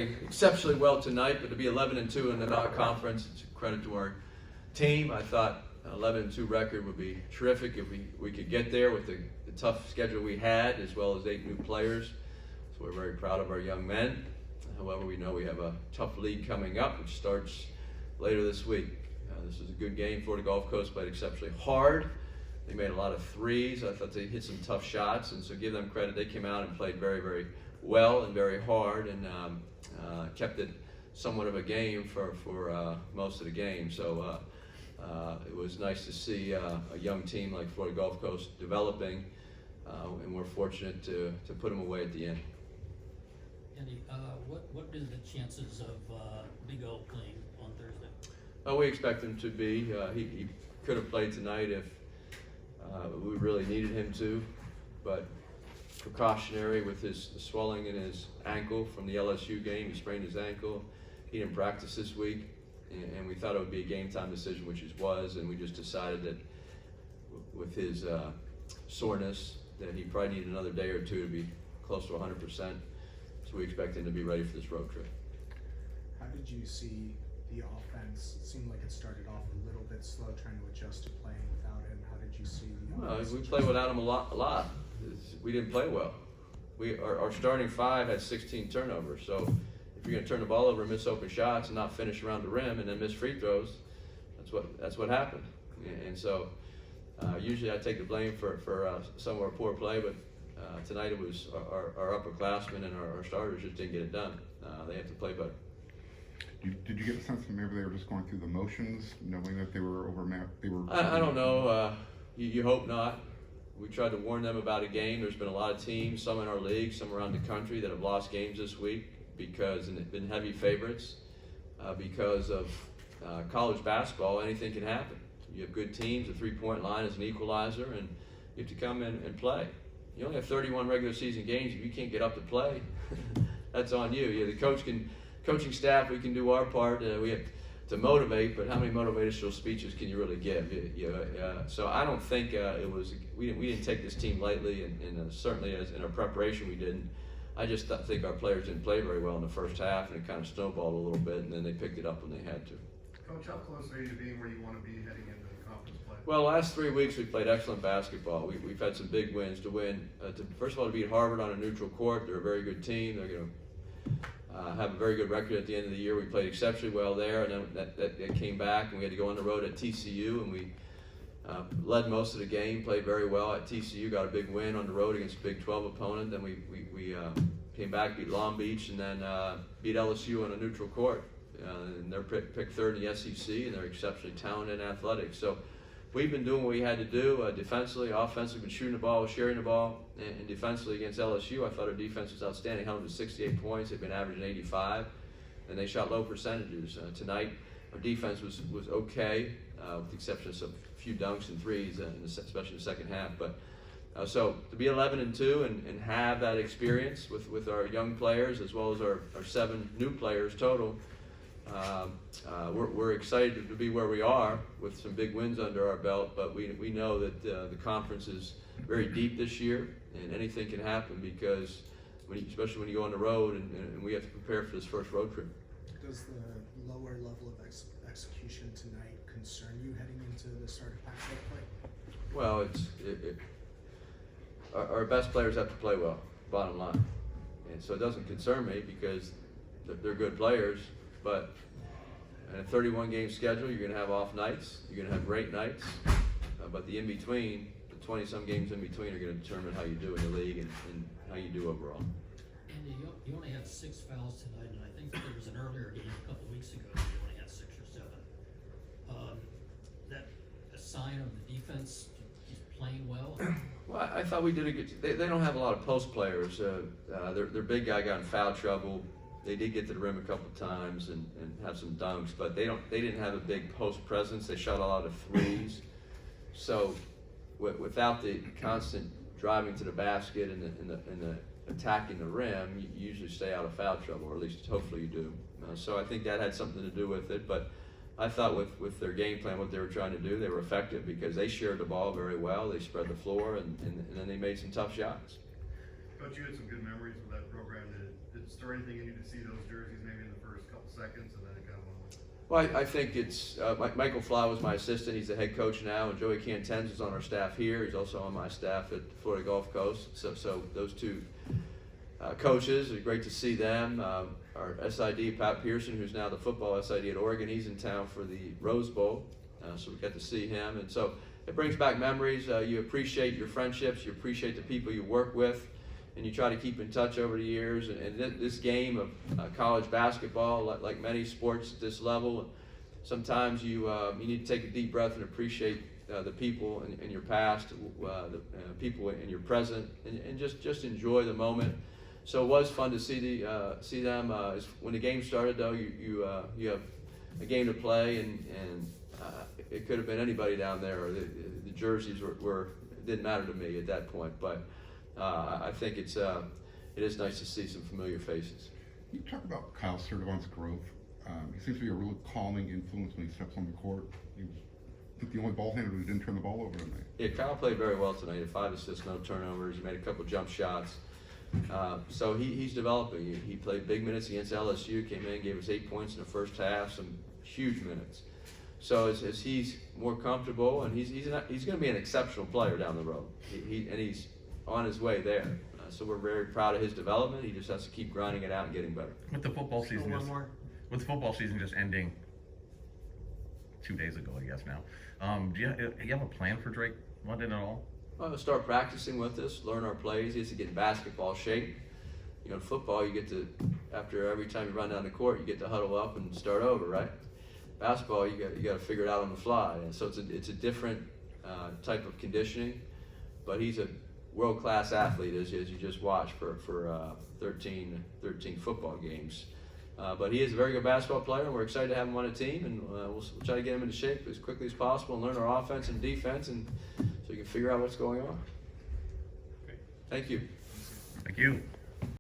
Exceptionally well tonight, but to be 11-2 in the non-conference, it's a credit to our team. I thought an 11-2 record would be terrific if we could get there with the tough schedule we had, as well as 8 new players. So we're very proud of our young men. However, we know we have a tough league coming up, which starts later this week. This is a good game. Florida Gulf Coast played exceptionally hard. They made a lot of threes. I thought they hit some tough shots, and so give them credit. They came out and played very, very well and very hard, and kept it somewhat of a game for most of the game. So it was nice to see a young team like Florida Gulf Coast developing, and we're fortunate to put them away at the end. Andy, what is the chances of Big O playing on Thursday? We expect him to be. He could have played tonight if we really needed him to, but precautionary with the swelling in his ankle from the LSU game. He sprained his ankle. He didn't practice this week, and we thought it would be a game time decision, which it was, and we just decided that with his soreness that he probably needed another day or two to be close to 100%. So we expect him to be ready for this road trip. How did you see the offense? It seemed like it started off a little bit slow, trying to adjust to playing without him. How did you see the offense? We played without him a lot. We didn't play well. Our starting 5 had 16 turnovers. So if you're going to turn the ball over and miss open shots and not finish around the rim and then miss free throws, that's what happened. And so usually I take the blame for some of our poor play, but tonight it was our upperclassmen and our starters just didn't get it done. They have to play better. Did you get a sense that maybe they were just going through the motions, knowing that they were overmatched? I don't know. You hope not. We tried to warn them about a game. There's been a lot of teams, some in our league, some around the country, that have lost games this week and they've been heavy favorites because of college basketball. Anything can happen. You have good teams. The three-point line is an equalizer, and you have to come in and play. You only have 31 regular season games. If you can't get up to play, that's on you. The coaching staff, we can do our part. We have to motivate, but how many motivational speeches can you really give? So I don't think we didn't take this team lightly, and certainly as in our preparation we didn't. I just think our players didn't play very well in the first half, and it kind of snowballed a little bit, and then they picked it up when they had to. Coach, how close are you to being where you want to be heading into the conference play? Well, the last 3 weeks we've played excellent basketball. We've had some big wins to win. First of all, to beat Harvard on a neutral court. They're a very good team. They're going to have a very good record at the end of the year. We played exceptionally well there, and then that came back, and we had to go on the road at TCU, and we led most of the game, played very well at TCU, got a big win on the road against a Big 12 opponent. Then we came back, beat Long Beach, and then beat LSU on a neutral court. And they're picked third in the SEC, and they're exceptionally talented and athletic. So we've been doing what we had to do defensively, offensively, been shooting the ball, sharing the ball, and defensively against LSU. I thought our defense was outstanding, held them to 68 points. They've been averaging 85, and they shot low percentages. Tonight, our defense was okay, with the exception of a few dunks and threes, especially in the second half. But so to be 11-2 and have that experience with our young players as well as our 7 new players total, we're excited to be where we are with some big wins under our belt, but we know that the conference is very deep this year, and anything can happen because especially when you go on the road and we have to prepare for this first road trip. Does the lower level of execution tonight concern you heading into the start of Pac-12 play? Well, our best players have to play well, bottom line, and so it doesn't concern me because they're good players. But in a 31-game schedule, you're going to have off nights, you're going to have great nights, but the in-between, the 20-some games in between are going to determine how you do in the league and how you do overall. Andy, you only had 6 fouls tonight, and I think there was an earlier game a couple weeks ago where you only had 6 or 7. That a sign of the defense just playing well? Well, I thought we did a good. They don't have a lot of post players. Their big guy got in foul trouble. They did get to the rim a couple times and have some dunks, but they didn't have a big post presence. They shot a lot of threes. So without the constant driving to the basket and the attacking the rim, you usually stay out of foul trouble, or at least hopefully you do. So I think that had something to do with it. But I thought with their game plan, what they were trying to do, they were effective because they shared the ball very well. They spread the floor, and then they made some tough shots. Coach, you had some good memories of that program. Did stir anything in you to see those jerseys maybe in the first couple seconds and then it kind of went away? Well, I think it's, Michael Fly was my assistant, he's the head coach now, and Joey Cantenz is on our staff here, he's also on my staff at Florida Gulf Coast, so those two coaches, it's great to see them. Our SID, Pat Pearson, who's now the football SID at Oregon, he's in town for the Rose Bowl, so we got to see him, and so it brings back memories. You appreciate your friendships, you appreciate the people you work with, and you try to keep in touch over the years. And this game of college basketball, like many sports at this level, sometimes you need to take a deep breath and appreciate the people in your past, the people in your present, and just enjoy the moment. So it was fun to see them. When the game started, though, you have a game to play, and it could have been anybody down there. Or the jerseys didn't matter to me at that point, but I think it is nice to see some familiar faces. You talk about Kyle Sturdivant's growth. He seems to be a really calming influence when he steps on the court. He was, I think, the only ball handler who didn't turn the ball over tonight. Yeah, Kyle played very well tonight. He had 5 assists, no turnovers. He made a couple jump shots. So he's developing. He played big minutes against LSU, came in, gave us 8 points in the first half, some huge minutes. So as he's more comfortable, and he's going to be an exceptional player down the road. He's on his way there. So we're very proud of his development. He just has to keep grinding it out and getting better. With the football season, with the football season just ending 2 days ago, I guess now. Do you have a plan for Drake London at all? Well, he'll start practicing with us, learn our plays. He has to get in basketball shape. You know, in football, you get to, after every time you run down the court, you get to huddle up and start over, right? Basketball, you got to figure it out on the fly. And so it's a different type of conditioning, but he's a world-class athlete, as you just watched for 13 football games. But he is a very good basketball player, and we're excited to have him on a team, and we'll try to get him into shape as quickly as possible and learn our offense and defense, and so you can figure out what's going on. Thank you. Thank you.